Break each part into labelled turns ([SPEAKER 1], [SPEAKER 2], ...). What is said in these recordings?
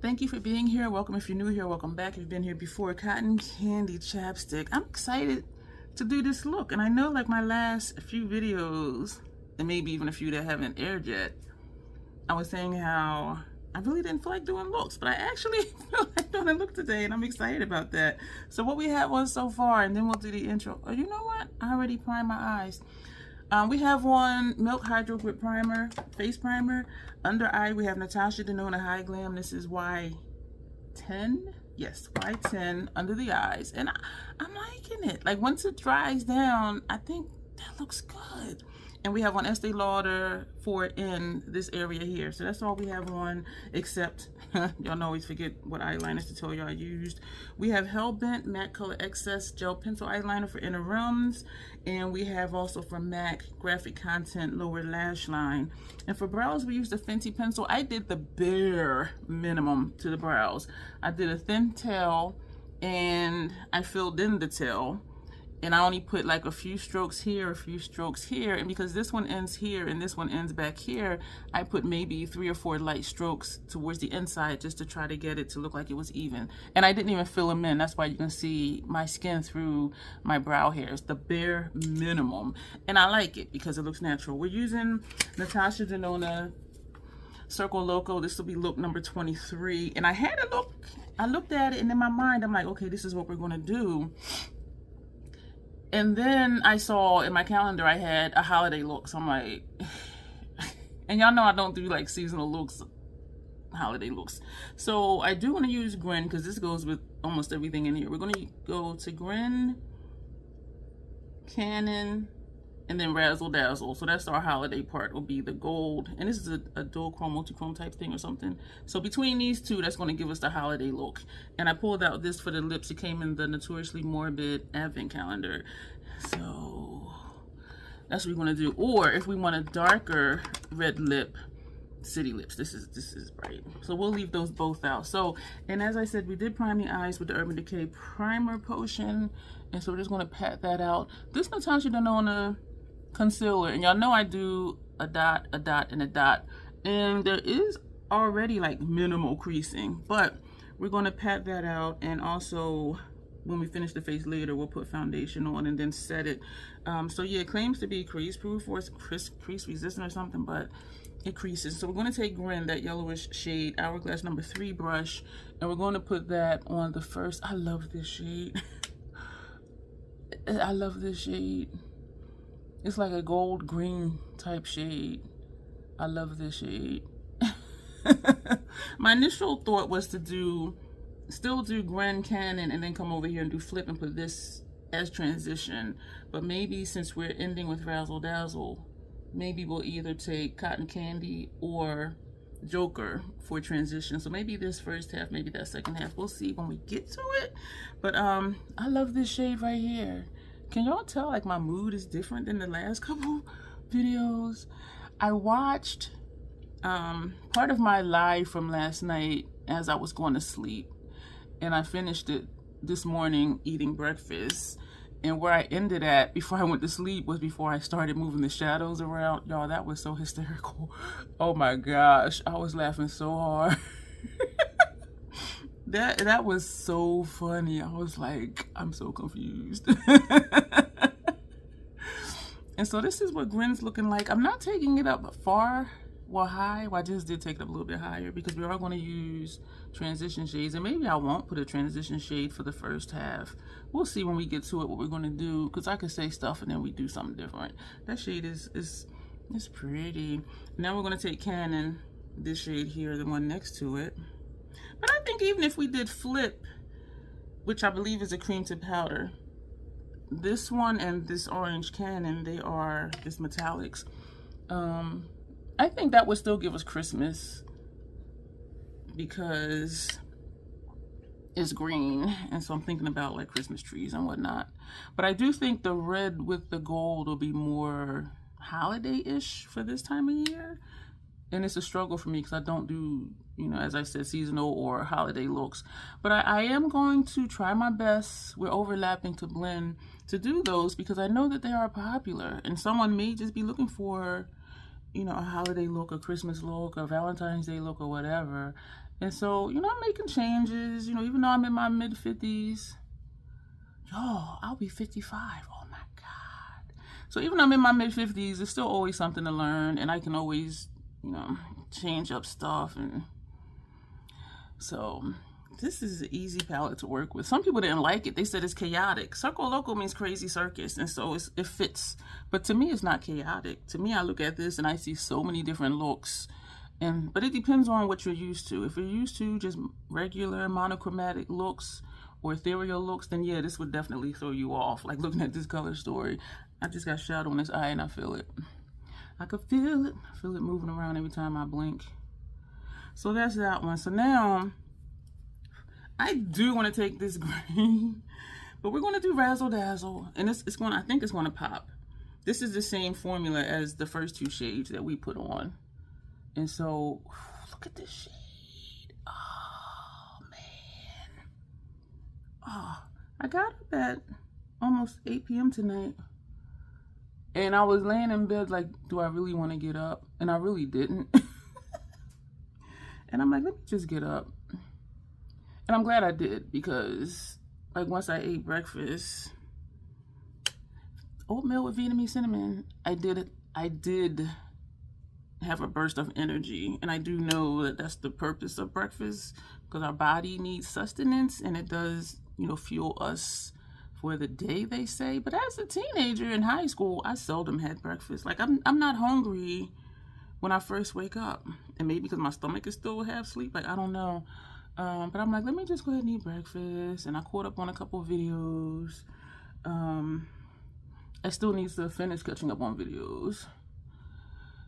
[SPEAKER 1] Thank you for being here. Welcome if you're new here. Welcome back if you've been here before. Cotton Candy Chapstick. I'm excited to do this look. And I know like my last few videos, and maybe even a few that haven't aired yet, I was saying how I really didn't feel like doing looks, but I actually feel like doing a look today, and I'm excited about that. So what we have on so far, and then we'll do the intro. Oh, you know what? I already primed my eyes. We have one Milk Hydro Grip Primer, Face Primer. Under eye, we have Natasha Denona High Glam. This is Y10. Yes, Y10 under the eyes. And I'm liking it. Like, once it dries down, I think that looks good. And we have one Estee Lauder for in this area here. So that's all we have on, except, y'all know I always forget what eyeliners to tell you I used. We have Hellbent Matte Color Excess Gel Pencil Eyeliner for inner rims. And we have also from MAC Graphic Content Lower Lash Line. And for brows, we used the Fenty pencil. I did the bare minimum to the brows. I did a thin tail and I filled in the tail. And I only put like a few strokes here, a few strokes here. And because this one ends here and this one ends back here, I put maybe 3 or 4 light strokes towards the inside just to try to get it to look like it was even. And I didn't even fill them in. That's why you can see my skin through my brow hairs, the bare minimum. And I like it because it looks natural. We're using Natasha Denona Circo Loco. This will be look number 23. And I had a look, I looked at it and in my mind, I'm like, okay, this is what we're gonna do. And then I saw in my calendar I had a holiday look. So I'm like, and y'all know I don't do like seasonal looks, holiday looks. So I do want to use Grin because this goes with almost everything in here. We're going to go to Grin, Canon, and then Razzle Dazzle. So that's our holiday part, will be the gold. And this is a dual chrome, multi-chrome type thing or something. So between these two, that's going to give us the holiday look. And I pulled out this for the lips. It came in the Notoriously Morbid Advent Calendar. So that's what we're going to do. Or if we want a darker red lip, City Lips. This is bright. So we'll leave those both out. So, and as I said, we did prime the eyes with the Urban Decay Primer Potion. And so we're just going to pat that out. This Natasha Denona concealer, and y'all know I do a dot, a dot, and a dot, and there is already like minimal creasing, but we're going to pat that out. And also when we finish the face later, we'll put foundation on and then set it. So yeah, it claims to be crease proof or crease resistant or something, but it creases. So we're going to take Grin, that yellowish shade, Hourglass number 3 brush, and we're going to put that on the first. I love this shade. I love this shade. It's like a gold green type shade. I love this shade. My initial thought was to still do Grand Cannon and then come over here and do Flip and put this as transition. But maybe since we're ending with Razzle Dazzle, maybe we'll either take Cotton Candy or Joker for transition. So maybe this first half, maybe that second half. We'll see when we get to it. But I love this shade right here. Can y'all tell like my mood is different than the last couple videos? I watched part of my live from last night as I was going to sleep, and I finished it this morning eating breakfast. And where I ended at before I went to sleep was before I started moving the shadows around. Y'all, that was so hysterical. Oh my gosh, I was laughing so hard. That was so funny. I was like, I'm so confused. And so this is what Grin's looking like. I'm not taking it up far, well high. Well, I just did take it up a little bit higher because we are going to use transition shades. And maybe I won't put a transition shade for the first half. We'll see when we get to it what we're going to do, because I could say stuff and then we do something different. That shade is pretty. Now we're going to take Canon, this shade here, the one next to it. But I think even if we did Flip, which I believe is a cream to powder, this one and this orange Canon, they are just metallics. I think that would still give us Christmas because it's green, and so I'm thinking about like Christmas trees and whatnot. But I do think the red with the gold will be more holiday-ish for this time of year. And it's a struggle for me because I don't do, you know, as I said, seasonal or holiday looks. But I am going to try my best. We're overlapping to blend to do those because I know that they are popular. And someone may just be looking for, you know, a holiday look, a Christmas look, a Valentine's Day look, or whatever. And so, you know, I'm making changes, you know, even though I'm in my mid-50s. Yo, I'll be 55. Oh my God. So even though I'm in my mid-50s, there's still always something to learn, and I can always, you know, change up stuff. And so this is an easy palette to work with. Some people didn't like it. They said it's chaotic. Circo Loco means crazy circus, and so it fits. But to me, it's not chaotic. To me, I look at this and I see so many different looks. But it depends on what you're used to. If you're used to just regular monochromatic looks or ethereal looks, then yeah, this would definitely throw you off. Like looking at this color story, I just got shadow on this eye and I feel it. I could feel it. I feel it moving around every time I blink. So that's that one. So now I do want to take this green, but we're going to do Razzle Dazzle, and I think it's going to pop. This is the same formula as the first two shades that we put on. And so, look at this shade. Oh, man. Oh, I got up at almost 8 p.m. tonight. And I was laying in bed like, do I really want to get up? And I really didn't. And I'm like, let me just get up. And I'm glad I did, because like once I ate breakfast, oatmeal with Vietnamese cinnamon, I did have a burst of energy. And I do know that that's the purpose of breakfast, because our body needs sustenance, and it does, you know, fuel us for the day, they say. But as a teenager in high school, I seldom had breakfast. Like I'm not hungry when I first wake up, and maybe because my stomach is still half asleep, like I don't know. But I'm like, let me just go ahead and eat breakfast. And I caught up on a couple of videos. I still need to finish catching up on videos.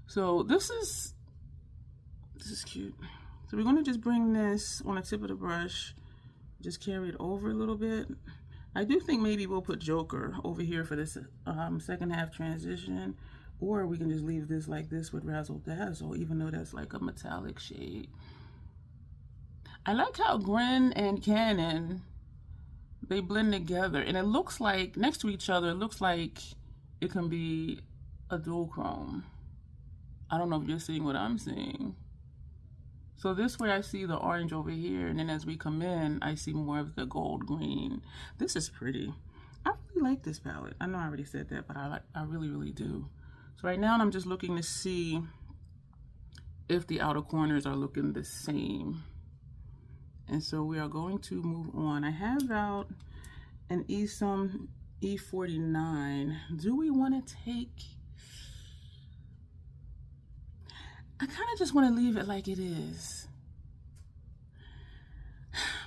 [SPEAKER 1] So this is cute. So we're going to just bring this on the tip of the brush, just carry it over a little bit. I do think maybe we'll put Joker over here for this second half transition, or we can just leave this like this with Razzle Dazzle, even though that's like a metallic shade. I like how Grin and Canon, they blend together, and it looks like next to each other, it looks like it can be a dual chrome. I don't know if you're seeing what I'm seeing. So this way I see the orange over here, and then as we come in, I see more of the gold green. This is pretty. I really like this palette. I know I already said that, but I really, really do. So right now I'm just looking to see if the outer corners are looking the same. And so we are going to move on. I have out an Esom E49. Do we want to take... I kind of just want to leave it like it is.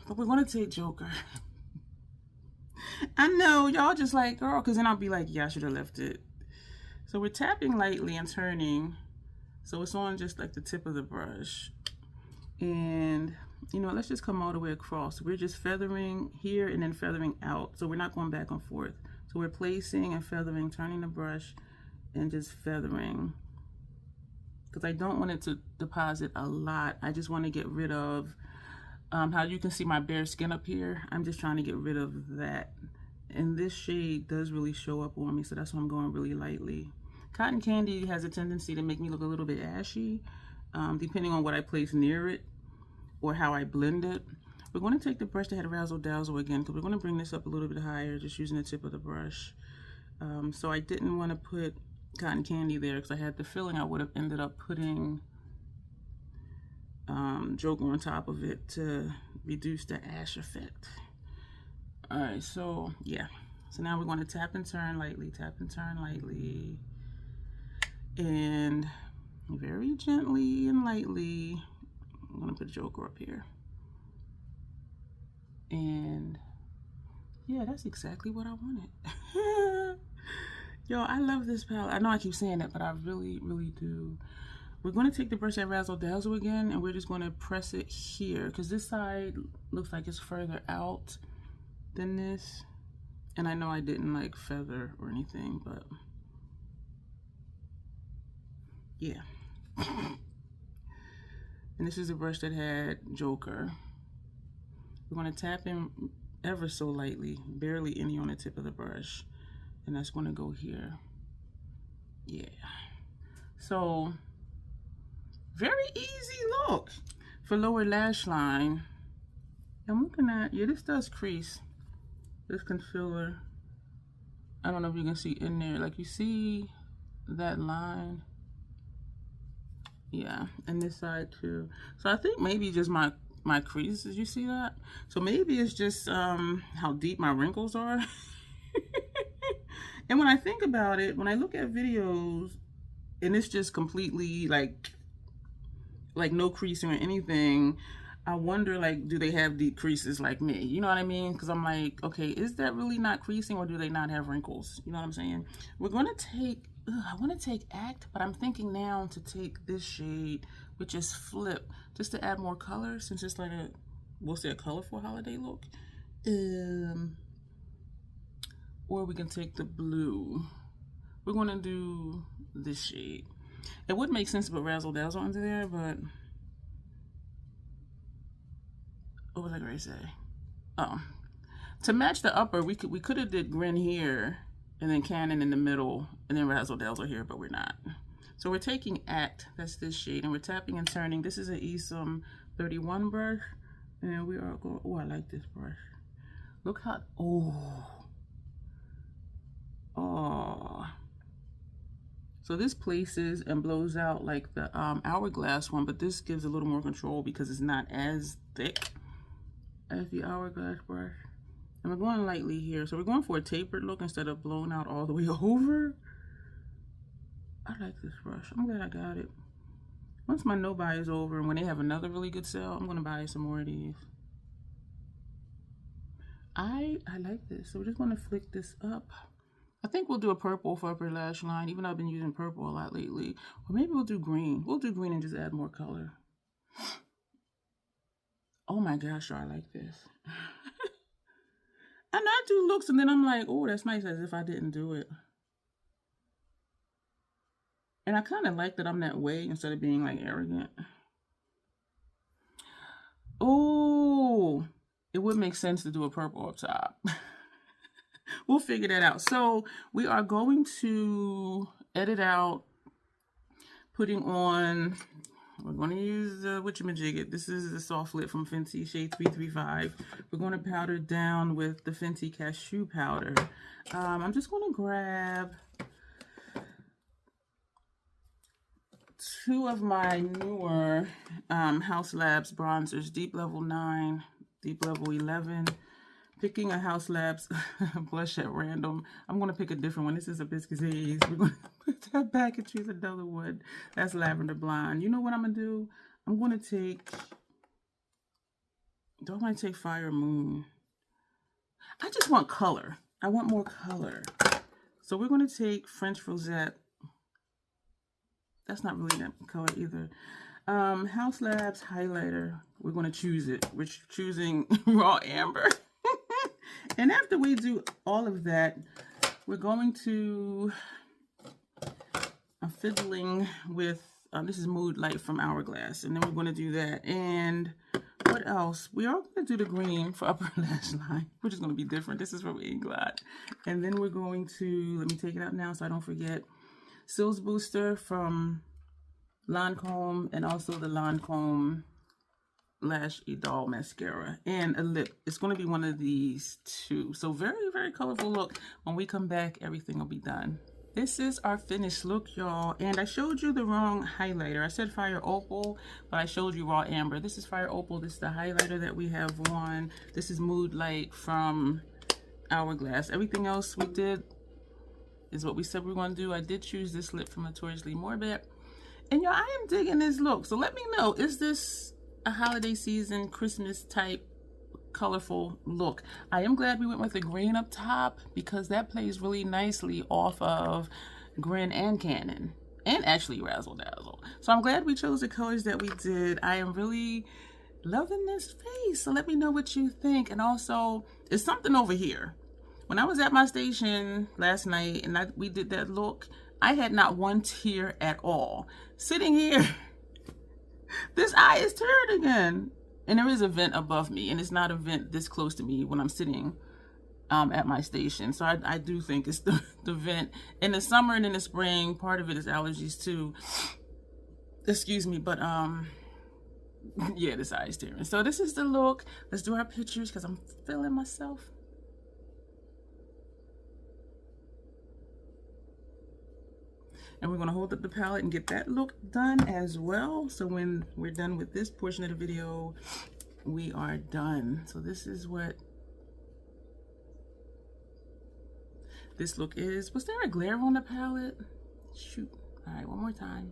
[SPEAKER 1] But we're going to take Joker. I know, y'all just like, girl, because then I'll be like, yeah, I should have left it. So we're tapping lightly and turning. So it's on just like the tip of the brush. And, you know, let's just come all the way across. We're just feathering here and then feathering out. So we're not going back and forth. So we're placing and feathering, turning the brush and just feathering. Because I don't want it to deposit a lot. I just want to get rid of how you can see my bare skin up here. I'm just trying to get rid of that. And this shade does really show up on me, so that's why I'm going really lightly. Cotton candy has a tendency to make me look a little bit ashy, depending on what I place near it or how I blend it. We're going to take the brush that had Razzle Dazzle again, because we're going to bring this up a little bit higher, just using the tip of the brush. So I didn't want to put cotton candy there, because I had the feeling I would have ended up putting Joker on top of it to reduce the ash effect. All right, so yeah. So now we're going to tap and turn lightly, tap and turn lightly. And very gently and lightly, I'm going to put Joker up here. And yeah, that's exactly what I wanted. Yo, I love this palette. I know I keep saying that, but I really, really do. We're going to take the brush that Razzle Dazzle again, and we're just going to press it here, because this side looks like it's further out than this. And I know I didn't like feather or anything, but yeah. And this is a brush that had Joker. We're going to tap in ever so lightly, barely any on the tip of the brush. And that's going to go here. Yeah. So, very easy look. for lower lash line, I'm looking at, yeah, this does crease. This concealer, I don't know if you can see in there, like you see that line. Yeah, and this side too. So I think maybe just my creases, you see that? So maybe it's just how deep my wrinkles are. And when I think about it, when I look at videos and it's just completely like no creasing or anything, I wonder, like, do they have deep creases like me? You know what I mean? Because I'm like, okay, is that really not creasing, or do they not have wrinkles? You know what I'm saying? We're going to take, I want to take Act, but I'm thinking now to take this shade, which is Flip, just to add more color, since it's like a, we'll say a colorful holiday look. Or we can take the blue. We're going to do this shade. It would make sense to put Razzle Dazzle under there, but what was I going to say? Oh, to match the upper, we could have did Grin here, and then Cannon in the middle, and then Razzle Dazzle here, but we're not. So we're taking Act, that's this shade, and we're tapping and turning. This is an Esom 31 brush, and we are going, oh, I like this brush. Look how, oh. So this places and blows out like the Hourglass one, but this gives a little more control because it's not as thick as the Hourglass brush. And we're going lightly here. So we're going for a tapered look instead of blown out all the way over. I like this brush. I'm glad I got it. Once my no-buy is over and when they have another really good sale, I'm going to buy some more of these. I like this. So we're just going to flick this up. I think we'll do a purple for upper lash line, even though I've been using purple a lot lately. Or maybe we'll do green. We'll do green and just add more color. Oh my gosh, I like this. And I do looks and then I'm like, oh, that's nice, as if I didn't do it. And I kind of like that I'm that way instead of being like arrogant. Oh, it would make sense to do a purple up top. We'll figure that out. So we are going to edit out, putting on, we're going to use whatchamajigget. This is the soft lip from Fenty, shade 335. We're going to powder down with the Fenty Cashew powder. I'm just going to grab 2 of my newer Haus Labs bronzers, Deep Level 9, Deep Level 11. Picking a Haus Labs blush at random. I'm going to pick a different one. This is a Biscuits. We're going to put that back and choose another one. That's Lavender Blonde. You know what I'm going to do? I'm going to take, don't want to take Fire Moon. I just want color. I want more color. So we're going to take French Rosette. That's not really that color either. Haus Labs highlighter. We're going to choose it. We're choosing Raw Amber. And after we do all of that, we're going to, I'm fiddling with, this is Mood Light from Hourglass. And then we're going to do that. And what else? We are going to do the green for upper lash line, which is going to be different. This is from Inglot. And then we're going to, let me take it out now so I don't forget, Sills Booster from Lancome, and also the Lancome Lash Idol mascara, and a lip. It's going to be one of these two. So very, very colorful look. When we come back, everything will be done. This is our finished look, y'all. And I showed you the wrong highlighter. I said Fire Opal, but I showed you Raw Amber. This is Fire Opal. This is the highlighter that we have on. This is Mood Light from Hourglass. Everything else we did is what we said we were going to do. I did choose this lip from Notoriously Morbid. And y'all, I am digging this look. So let me know, is this a holiday season, Christmas type colorful look? I am glad we went with the green up top because that plays really nicely off of Grin and Cannon, and actually Razzle Dazzle. So I'm glad we chose the colors that we did. I am really loving this face. So let me know what you think. And also, it's something over here. When I was at my station last night and we did that look, I had not one tear at all. Sitting here, this eye is tearing again. And there is a vent above me, and it's not a vent this close to me when I'm sitting at my station. So I do think it's the vent. In the summer and in the spring, part of it is allergies too. Excuse me, but Yeah, this eye is tearing. So this is the look. Let's do our pictures because I'm feeling myself. And we're going to hold up the palette and get that look done as well. So when we're done with this portion of the video, we are done. So this is what this look is. Was there a glare on the palette? Shoot. All right, one more time.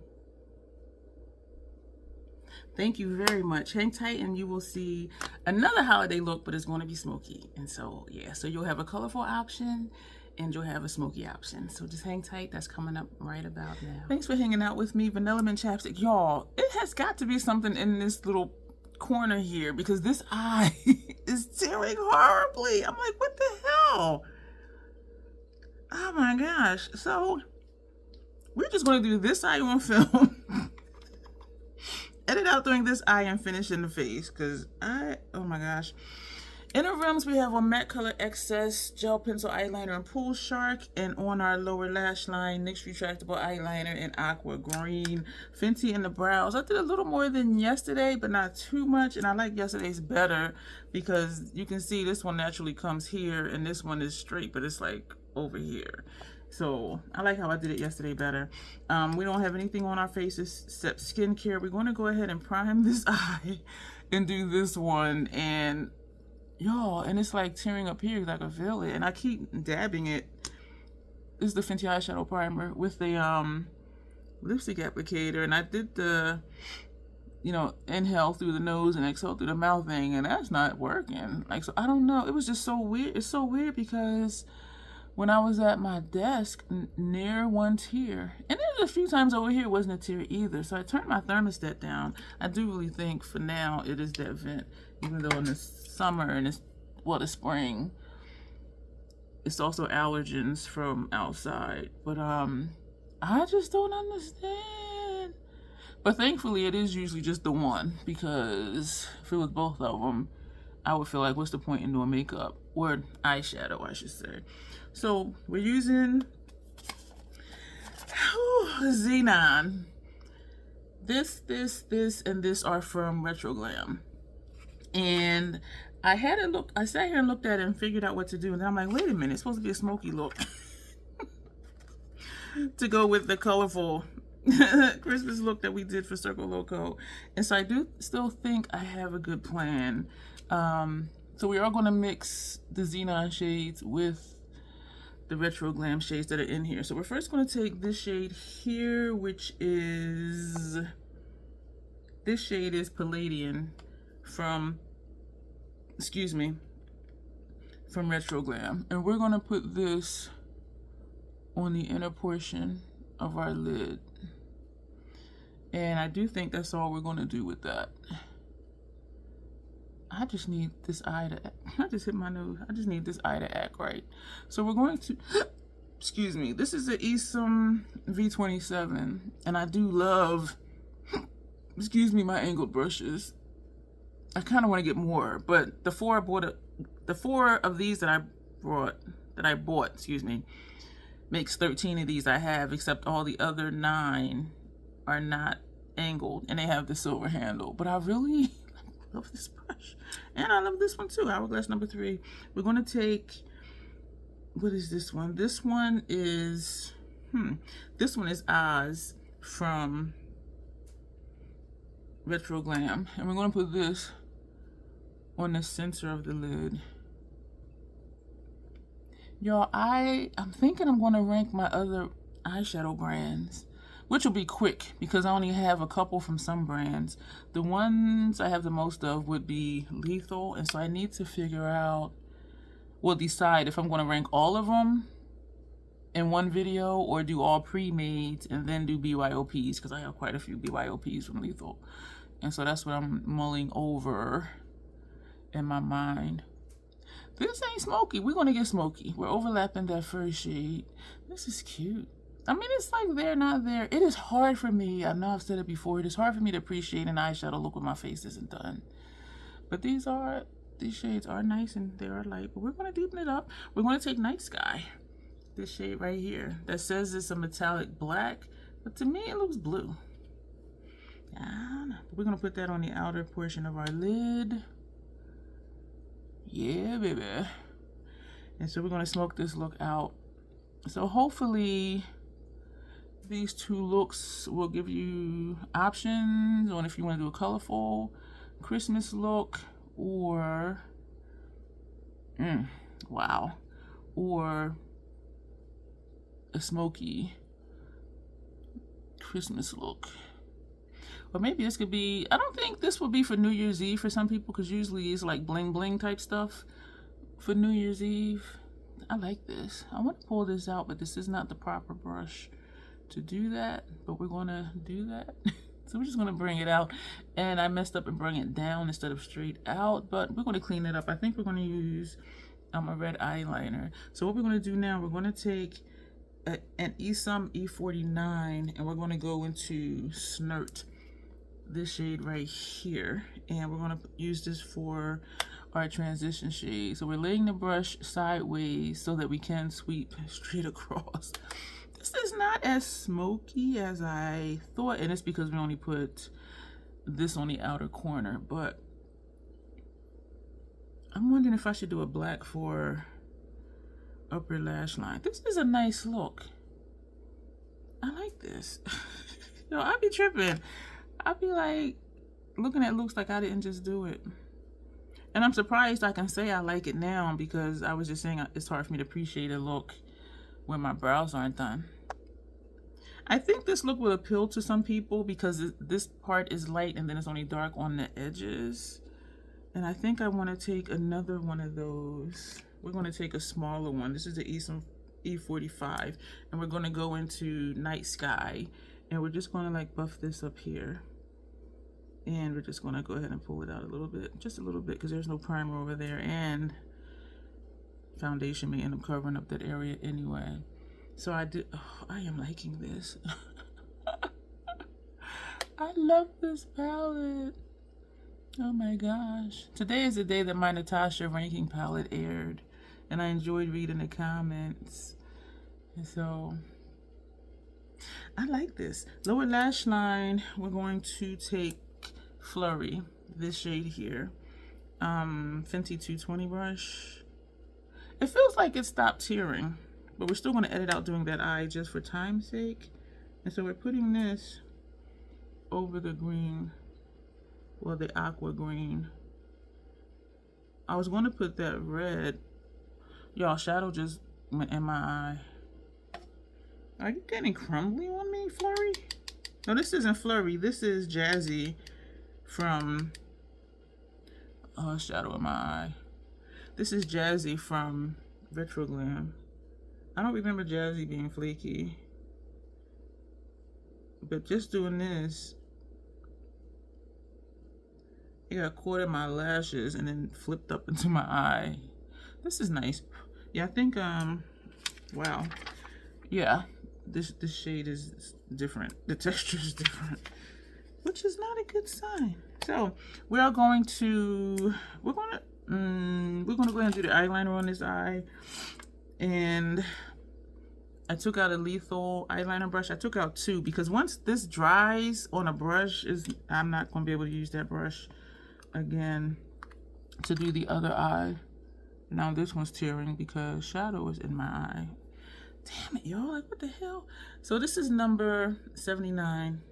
[SPEAKER 1] Thank you very much. Hang tight and you will see another holiday look, but it's going to be smoky. And so, yeah, so you'll have a colorful option and you'll have a smoky option. So just hang tight. That's coming up right about now. Thanks for hanging out with me. Vanilla Mint chapstick. Y'all, it has got to be something in this little corner here because this eye is tearing horribly. I'm like, what the hell? Oh my gosh. So we're just going to do this eye on film. Edit out doing this eye and finish in the face because oh my gosh. Inner rims, we have on Matte Color Excess Gel Pencil Eyeliner and Pool Shark, and on our lower lash line, NYX Retractable Eyeliner in Aqua Green. Fenty in the brows. I did a little more than yesterday, but not too much, and I like yesterday's better because you can see this one naturally comes here, and this one is straight, but it's like over here. So I like how I did it yesterday better. We don't have anything on our faces except skincare. We're going to go ahead and prime this eye and do this one, and y'all, and it's like tearing up here because I can feel it, and I keep dabbing it. This is the Fenty eyeshadow primer with the lipstick applicator, and I did the, you know, inhale through the nose and exhale through the mouth thing, and that's not working. Like, so I don't know. It was just so weird. It's so weird because when I was at my desk, near one tear, and there's a few times over here it wasn't a tear either, so I turned my thermostat down. I do really think for now it is that vent, even though in the summer and it's, well, the spring, it's also allergens from outside. But I just don't understand. But thankfully it is usually just the one, because if it was both of them, I would feel like, what's the point in doing makeup or eyeshadow, I should say. So we're using Xenon. This, and this are from Retro Glam. And I sat here and looked at it and figured out what to do. And then I'm like, wait a minute, it's supposed to be a smoky look to go with the colorful Christmas look that we did for Circo Loco. And so I do still think I have a good plan. So we are going to mix the Xenon shades with the Retro Glam shades that are in here. So we're first going to take this shade here, which is, this shade is Palladian from, excuse me, from Retro Glam. And we're going to put this on the inner portion of our lid. And I do think that's all we're going to do with that. I just need this eye to, I just hit my nose. I just need this eye to act right. So we're going to, excuse me, this is the Esom V27. And I do love, excuse me, my angled brushes. I kind of want to get more, but the four of these that I bought, excuse me, makes 13 of these I have, except all the other 9 are not angled and they have the silver handle. But I really love this brush, and I love this one too, Hourglass number 3. We're going to take, what is this one? This one is Oz from Retro Glam, and we're going to put this on the center of the lid. Y'all, I'm thinking I'm going to rank my other eyeshadow brands, which will be quick because I only have a couple from some brands. The ones I have the most of would be Lethal, and so I need to figure out, well, decide if I'm going to rank all of them in one video or do all pre-mades and then do BYOPs, because I have quite a few BYOPs from Lethal. And so that's what I'm mulling over in my mind. This ain't Smokey. We're going to get Smokey. We're overlapping that first shade. This is cute. I mean, it's like there, not there. It is hard for me. I know I've said it before. It is hard for me to appreciate an eyeshadow look when my face isn't done. But these shades are nice and they are light. But we're going to deepen it up. We're going to take Night Sky. This shade right here that says it's a metallic black. But to me, it looks blue. down. We're gonna put that on the outer portion of our lid. Yeah, baby. And so we're gonna smoke this look out. So hopefully these two looks will give you options on if you want to do a colorful Christmas look or wow, or a smoky Christmas look. Or maybe this could be, I don't think this will be for New Year's Eve for some people, because usually it's like bling bling type stuff for New Year's Eve. I like this. I want to pull this out, but this is not the proper brush to do that, but we're going to do that. So we're just going to bring it out, and I messed up and bring it down instead of straight out, but we're going to clean it up. I think we're going to use a red eyeliner. So what we're going to do now, we're going to take an E49, and we're going to go into Snert, this shade right here, and we're going to use this for our transition shade. So we're laying the brush sideways so that we can sweep straight across. This is not as smoky as I thought, and it's because we only put this on the outer corner, but I'm wondering if I should do a black for upper lash line. This is a nice look. I like this. Yo, I be tripping. I be like looking at looks like I didn't just do it. And I'm surprised I can say I like it now, because I was just saying it's hard for me to appreciate a look when my brows aren't done. I think this look will appeal to some people because this part is light and then it's only dark on the edges. And I think I want to take another one of those. We're going to take a smaller one. This is the E45, and we're going to go into Night Sky, and we're just going to like buff this up here. And we're just going to go ahead and pull it out a little bit, just a little bit, because there's no primer over there, and foundation may end up covering up that area anyway. So I am liking this. I love this palette. Oh my gosh. Today is the day that my Natasha ranking palette aired, and I enjoyed reading the comments. And so I like this. Lower lash line, we're going to take Flurry, this shade here. Fenty 220 brush. It feels like it stopped tearing, but we're still going to edit out doing that eye just for time's sake. And so we're putting this over the green, well, the aqua green. I was going to put that red. Y'all, shadow just went in my eye. Are you getting crumbly on me, Flurry? No, this isn't Flurry. This is Jazzy from shadow in my eye. This is Jazzy from Retro Glam. I don't remember Jazzy being flaky, but just doing this, it got caught in my lashes and then flipped up into my eye. This is nice. Yeah, I think wow, yeah, this shade is different. The texture is different, which is not a good sign. So we are going to we're gonna go ahead and do the eyeliner on this eye. And I took out a lethal eyeliner brush. I took out two, because once this dries on a brush, I'm not going to be able to use that brush again to do the other eye. Now this one's tearing because shadow is in my eye. Damn it, y'all, like what the hell? So this is number 79.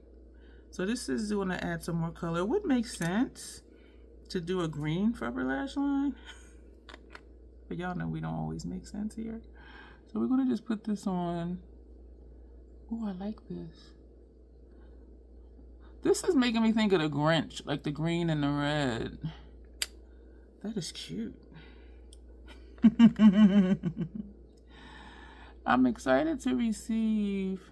[SPEAKER 1] So this is going to add some more color. It would make sense to do a green for upper lash line. But y'all know we don't always make sense here. So we're going to just put this on. Oh, I like this. This is making me think of the Grinch, like the green and the red. That is cute. I'm excited to receive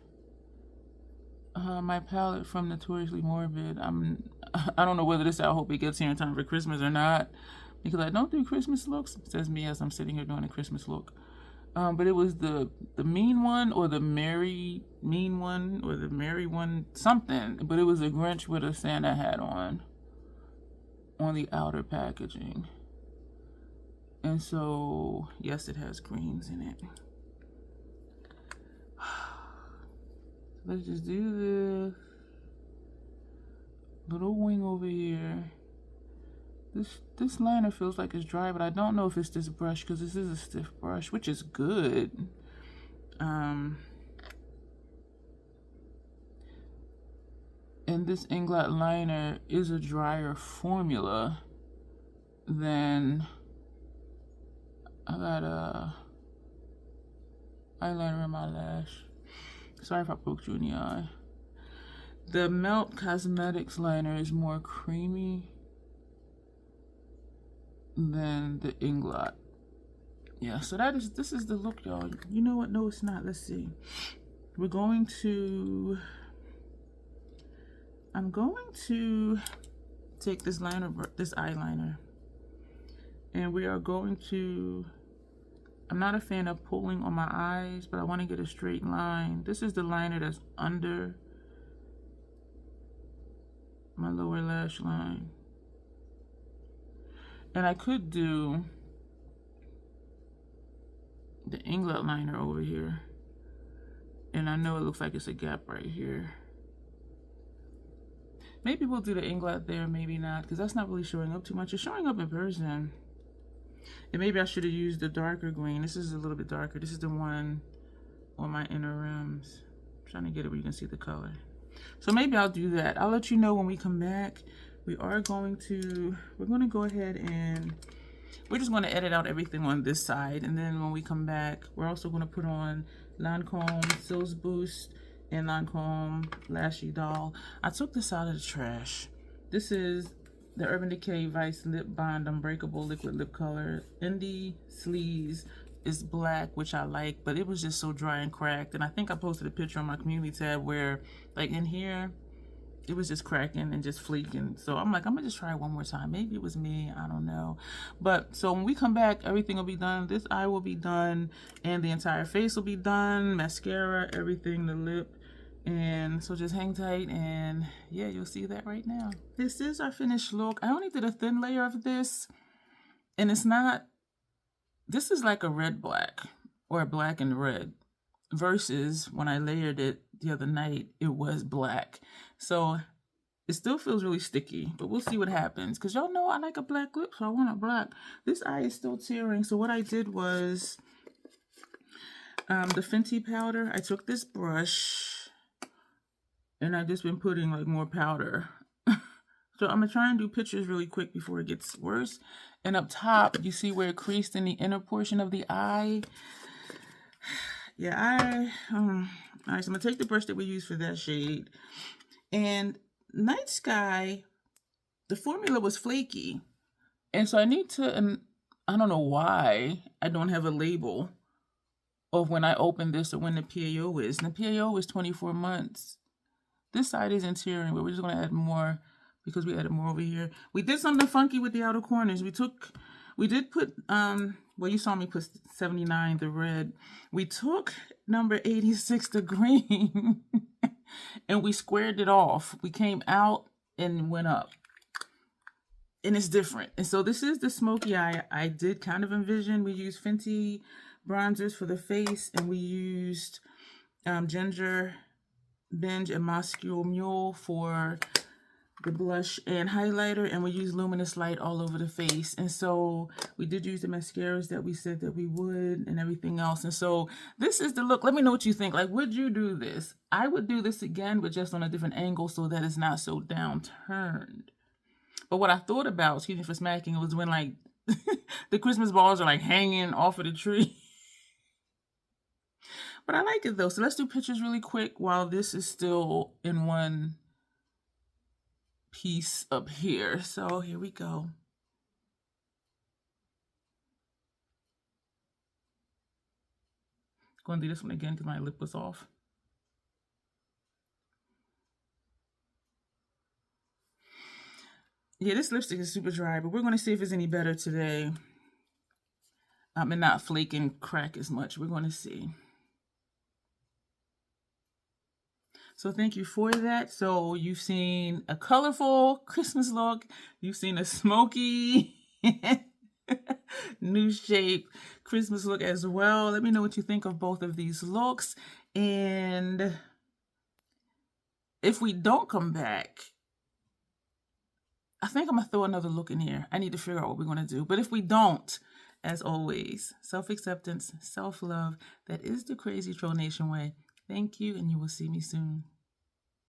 [SPEAKER 1] my palette from Notoriously Morbid. I don't know whether this, I hope it gets here in time for Christmas or not, because I don't do Christmas looks. It says me as I'm sitting here doing a Christmas look. But it was the mean one, or the merry mean one, or the merry one, something. But it was a Grinch with a Santa hat on the outer packaging. And so, yes, it has greens in it. Let's just do this. Little wing over here. This liner feels like it's dry, but I don't know if it's this brush because this is a stiff brush, which is good. And this Inglot liner is a drier formula than I got a eyeliner in my lash. Sorry if I poked you in the eye. The Melt Cosmetics liner is more creamy than the Inglot. Yeah, so this is the look, y'all. You know what? No, it's not. Let's see. I'm going to take this eyeliner, and we are going to, I'm not a fan of pulling on my eyes, but I want to get a straight line. This is the liner that's under my lower lash line. And I could do the Inglot liner over here. And I know it looks like it's a gap right here. Maybe we'll do the Inglot there, maybe not, because that's not really showing up too much. It's showing up in person. And maybe I should have used the darker green. This is a little bit darker. This is the one on my inner rims. I'm trying to get it where you can see the color. So maybe I'll do that. I'll let you know when we come back. We're going to go ahead and we're just going to edit out everything on this side. And then when we come back, we're also going to put on Lancome Sills Boost and Lancome Lashy Doll. I took this out of the trash. This is the Urban Decay Vice Lip Bond Unbreakable Liquid Lip Color. Indie Sleaze is black, which I like, but it was just so dry and cracked. And I think I posted a picture on my community tab where, like in here, it was just cracking and just fleeking. So I'm like, I'm gonna just try it one more time. Maybe it was me, I don't know. But so when we come back, everything will be done. This eye will be done, and the entire face will be done. Mascara, everything, the lip. And so just hang tight, and yeah, you'll see that right now. This is our finished look. I only did a thin layer of this, and it's not, this is like a red black or a black and red, versus when I layered it the other night, it was black. So it still feels really sticky, but we'll see what happens, because y'all know I like a black lip, so I want a black. This eye is still tearing, so what I did was the Fenty powder. I took this brush and I've just been putting like more powder. So I'm gonna try and do pictures really quick before it gets worse. And up top, you see where it creased in the inner portion of the eye. Yeah, all right, so I'm gonna take the brush that we use for that shade. And Night Sky, the formula was flaky. And so I need to, and I don't know why I don't have a label of when I open this or when the PAO is. And the PAO is 24 months. This side isn't tearing, but we're just going to add more because we added more over here. We did something funky with the outer corners. We did put, well, you saw me put 79, the red. We took number 86, the green, and we squared it off. We came out and went up. And it's different. And so this is the smoky eye I did kind of envision. We used Fenty bronzers for the face, and we used Ginger Binge and Moscow Mule for the blush and highlighter, and we used Luminous Light all over the face. And so we did use the mascaras that we said that we would and everything else. And so this is the look. Let me know what you think. Like, would you do this? I would do this again, but just on a different angle so that it's not so downturned. But what I thought about, excuse me for smacking, was when like the Christmas balls are like hanging off of the tree. But I like it though. So let's do pictures really quick while this is still in one piece up here. So here we go. Going to do this one again because my lip was off. Yeah, this lipstick is super dry, but we're going to see if it's any better today. And not flake and crack as much. We're going to see. So thank you for that. So you've seen a colorful Christmas look. You've seen a smoky new shape Christmas look as well. Let me know what you think of both of these looks. And if we don't come back, I think I'm going to throw another look in here. I need to figure out what we're going to do. But if we don't, as always, self-acceptance, self-love, that is the Crazy Troll Nation way. Thank you, and you will see me soon.